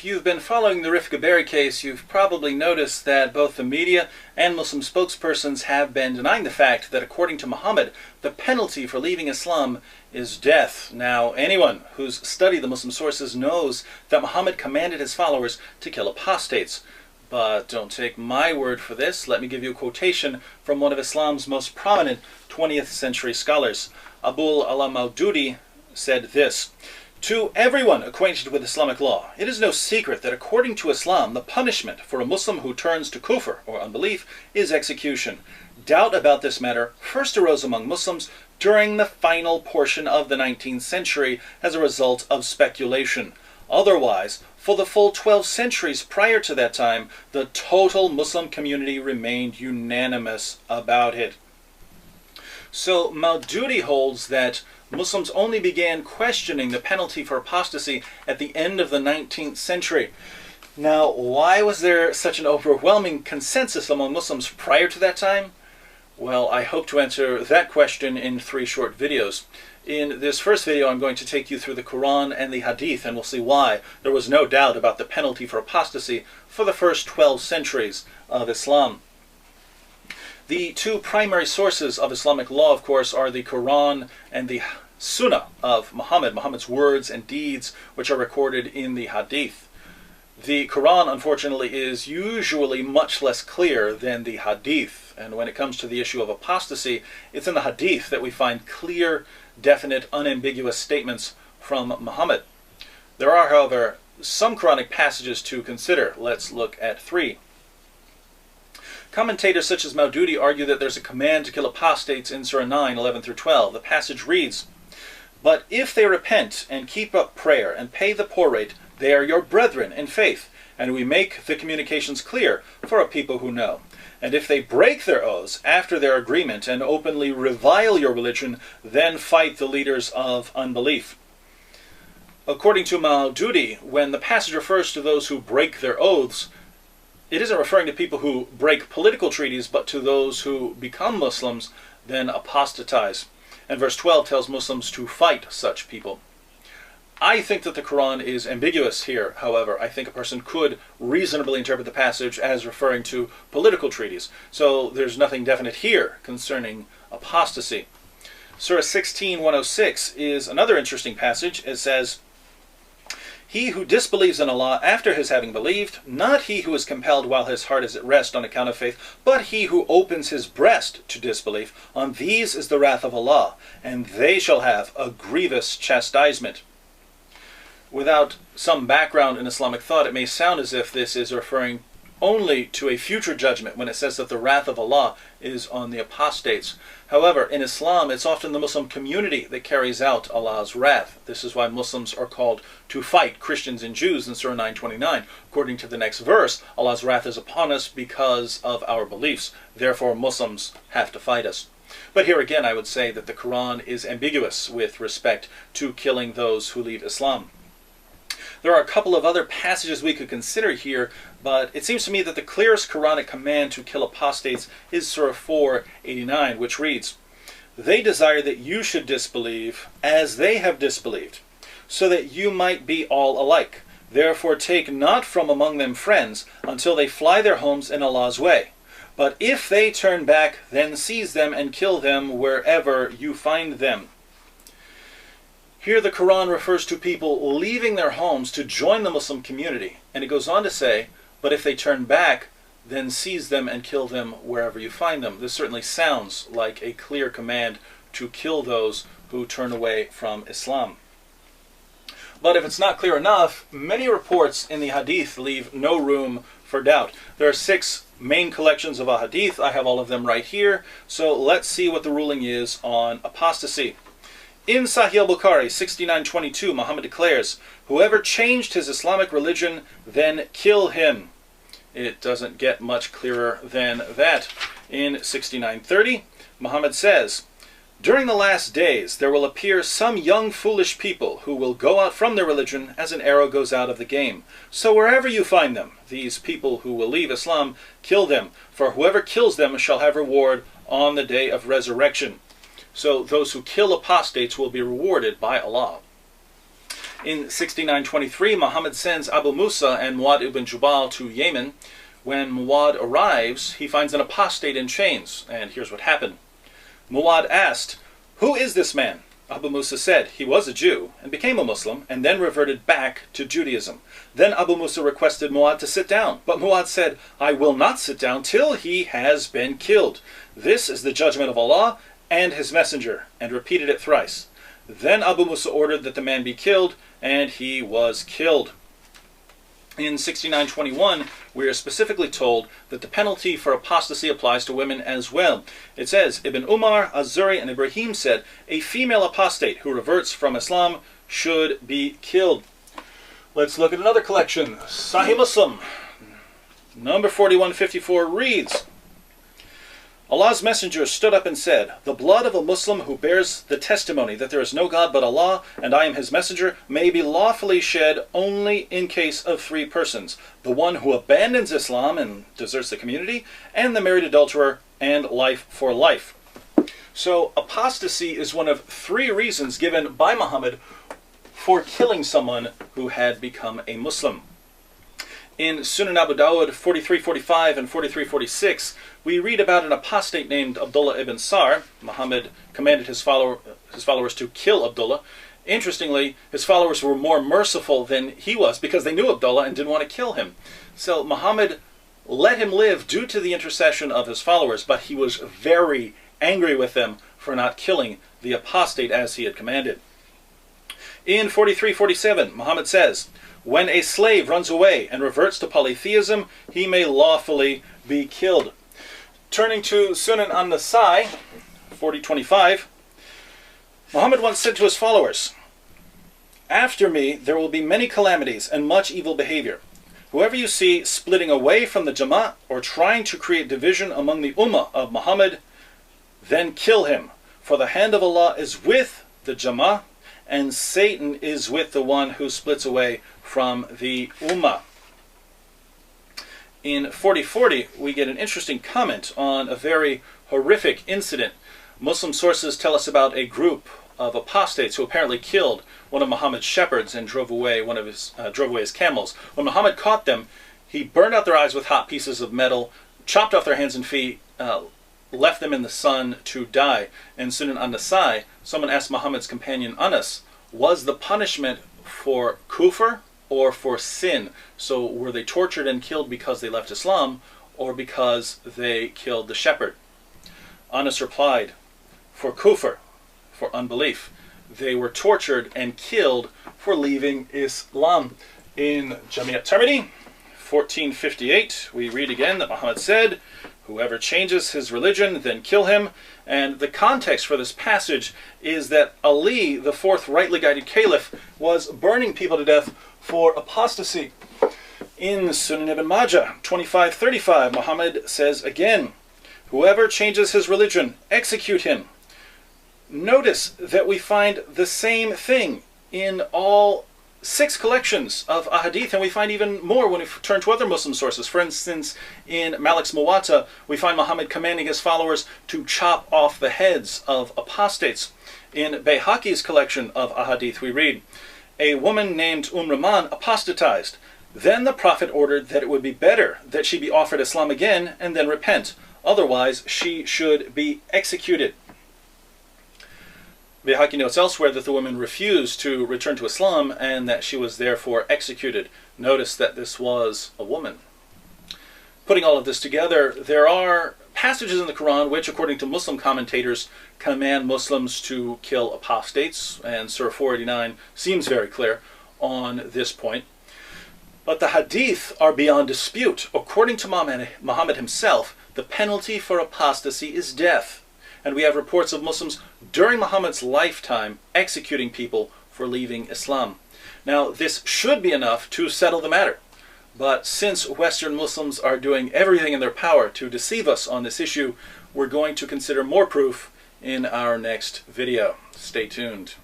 you've been following the Rifqa Bary case, you've probably noticed that both the media and Muslim spokespersons have been denying the fact that, according to Muhammad, the penalty for leaving Islam is death. Now, anyone who's studied the Muslim sources knows that Muhammad commanded his followers to kill apostates. But don't take my word for this. Let me give you a quotation from one of Islam's most prominent 20th century scholars. Abul al-Maududi said this: "To everyone acquainted with Islamic law, it is no secret that according to Islam, the punishment for a Muslim who turns to kufr, or unbelief, is execution. Doubt about this matter first arose among Muslims during the final portion of the 19th century as a result of speculation. Otherwise, for the full 12 centuries prior to that time, the total Muslim community remained unanimous about it." So Maududi holds that Muslims only began questioning the penalty for apostasy at the end of the 19th century. Now, why was there such an overwhelming consensus among Muslims prior to that time? Well, I hope to answer that question in 3 short videos. In this first video, I'm going to take you through the Qur'an and the Hadith, and we'll see why there was no doubt about the penalty for apostasy for the first 12 centuries of Islam. The 2 primary sources of Islamic law, of course, are the Qur'an and the Sunnah of Muhammad's words and deeds, which are recorded in the Hadith. The Qur'an, unfortunately, is usually much less clear than the Hadith, and when it comes to the issue of apostasy, it's in the Hadith that we find clear, definite, unambiguous statements from Muhammad. There are, however, some Quranic passages to consider. Let's look at 3. Commentators such as Maududi argue that there's a command to kill apostates in Surah 9, 11 through 12. The passage reads, "But if they repent and keep up prayer and pay the poor rate, they are your brethren in faith, and we make the communications clear for a people who know. And if they break their oaths after their agreement and openly revile your religion, then fight the leaders of unbelief." According to Maududi, when the passage refers to those who break their oaths, it isn't referring to people who break political treaties, but to those who become Muslims, then apostatize. And verse 12 tells Muslims to fight such people. I think that the Quran is ambiguous here, however. I think a person could reasonably interpret the passage as referring to political treaties. So there's nothing definite here concerning apostasy. Surah 16, 106 is another interesting passage. It says, "He who disbelieves in Allah after his having believed, not he who is compelled while his heart is at rest on account of faith, but he who opens his breast to disbelief, on these is the wrath of Allah, and they shall have a grievous chastisement." Without some background in Islamic thought, it may sound as if this is referring only to a future judgment when it says that the wrath of Allah is on the apostates. However, in Islam, it's often the Muslim community that carries out Allah's wrath. This is why Muslims are called to fight Christians and Jews in Surah 9:29. According to the next verse, Allah's wrath is upon us because of our beliefs. Therefore, Muslims have to fight us. But here again, I would say that the Quran is ambiguous with respect to killing those who leave Islam. There are a couple of other passages we could consider here, but it seems to me that the clearest Quranic command to kill apostates is Surah 4:89, which reads, "They desire that you should disbelieve as they have disbelieved, so that you might be all alike. Therefore take not from among them friends until they fly their homes in Allah's way. But if they turn back, then seize them and kill them wherever you find them." Here the Quran refers to people leaving their homes to join the Muslim community. And it goes on to say, but if they turn back, then seize them and kill them wherever you find them. This certainly sounds like a clear command to kill those who turn away from Islam. But if it's not clear enough, many reports in the Hadith leave no room for doubt. There are 6 main collections of a Hadith. I have all of them right here. So let's see what the ruling is on apostasy. In Sahih al-Bukhari 69:22, Muhammad declares, "Whoever changed his Islamic religion, then kill him." It doesn't get much clearer than that. In 69:30, Muhammad says, "During the last days there will appear some young foolish people who will go out from their religion as an arrow goes out of the game. So wherever you find them, these people who will leave Islam, kill them, for whoever kills them shall have reward on the day of resurrection." So those who kill apostates will be rewarded by Allah. In 6923, Muhammad sends Abu Musa and Muad ibn Jubal to Yemen. When Muad arrives, he finds an apostate in chains, and here's what happened. Muad asked, "Who is this man?" Abu Musa said he was a Jew and became a Muslim and then reverted back to Judaism. Then Abu Musa requested Muad to sit down, but Muad said, "I will not sit down till he has been killed. This is the judgment of Allah and his messenger," and repeated it thrice. Then Abu Musa ordered that the man be killed, and he was killed. In 6921, we are specifically told that the penalty for apostasy applies to women as well. It says, Ibn Umar, Az-Zuri, and Ibrahim said, a female apostate who reverts from Islam should be killed. Let's look at another collection. Sahih Muslim, number 4154 reads, Allah's messenger stood up and said, "The blood of a Muslim who bears the testimony that there is no God but Allah, and I am his messenger, may be lawfully shed only in case of three persons: the one who abandons Islam and deserts the community, and the married adulterer, and life for life." So apostasy is one of three reasons given by Muhammad for killing someone who had become a Muslim. In Sunan Abu Dawud 4345 and 4346, we read about an apostate named Abdullah ibn Sar. Muhammad commanded his followers to kill Abdullah. Interestingly, his followers were more merciful than he was because they knew Abdullah and didn't want to kill him. So Muhammad let him live due to the intercession of his followers, but he was very angry with them for not killing the apostate as he had commanded. In 4347, Muhammad says, "When a slave runs away and reverts to polytheism, he may lawfully be killed." Turning to Sunan an-Nasai 4025, Muhammad once said to his followers, "After me there will be many calamities and much evil behavior. Whoever you see splitting away from the Jama'at or trying to create division among the Ummah of Muhammad, then kill him, for the hand of Allah is with the Jama'at, and Satan is with the one who splits away from the Ummah." In 4040, we get an interesting comment on a very horrific incident. Muslim sources tell us about a group of apostates who apparently killed one of Muhammad's shepherds and drove away his camels. When Muhammad caught them, he burned out their eyes with hot pieces of metal, chopped off their hands and feet, left them in the sun to die. In Sunan an-Nasai, someone asked Muhammad's companion Anas, was the punishment for kufr or for sin? So were they tortured and killed because they left Islam, or because they killed the shepherd? Anas replied, for kufr, for unbelief. They were tortured and killed for leaving Islam. In Jami' at-Tirmidhi 1458, we read again that Muhammad said, "Whoever changes his religion, then kill him." And the context for this passage is that Ali, the fourth rightly guided caliph, was burning people to death for apostasy. In Sunan ibn Majah 2535, Muhammad says again, "Whoever changes his religion, execute him." Notice that we find the same thing in all 6 collections of Hadith, and we find even more when we turn to other Muslim sources. For instance, in Malik's Muwatta, we find Muhammad commanding his followers to chop off the heads of apostates. In Bayhaqi's collection of Hadith, we read, "A woman named Rahman apostatized. Then the Prophet ordered that it would be better that she be offered Islam again and then repent. Otherwise, she should be executed." Bayhaqi notes elsewhere that the woman refused to return to Islam and that she was therefore executed. Notice that this was a woman. Putting all of this together, there are passages in the Qur'an which, according to Muslim commentators, command Muslims to kill apostates, and Surah 489 seems very clear on this point. But the Hadith are beyond dispute. According to Muhammad himself, the penalty for apostasy is death. And we have reports of Muslims during Muhammad's lifetime executing people for leaving Islam. Now, this should be enough to settle the matter. But since Western Muslims are doing everything in their power to deceive us on this issue, we're going to consider more proof in our next video. Stay tuned.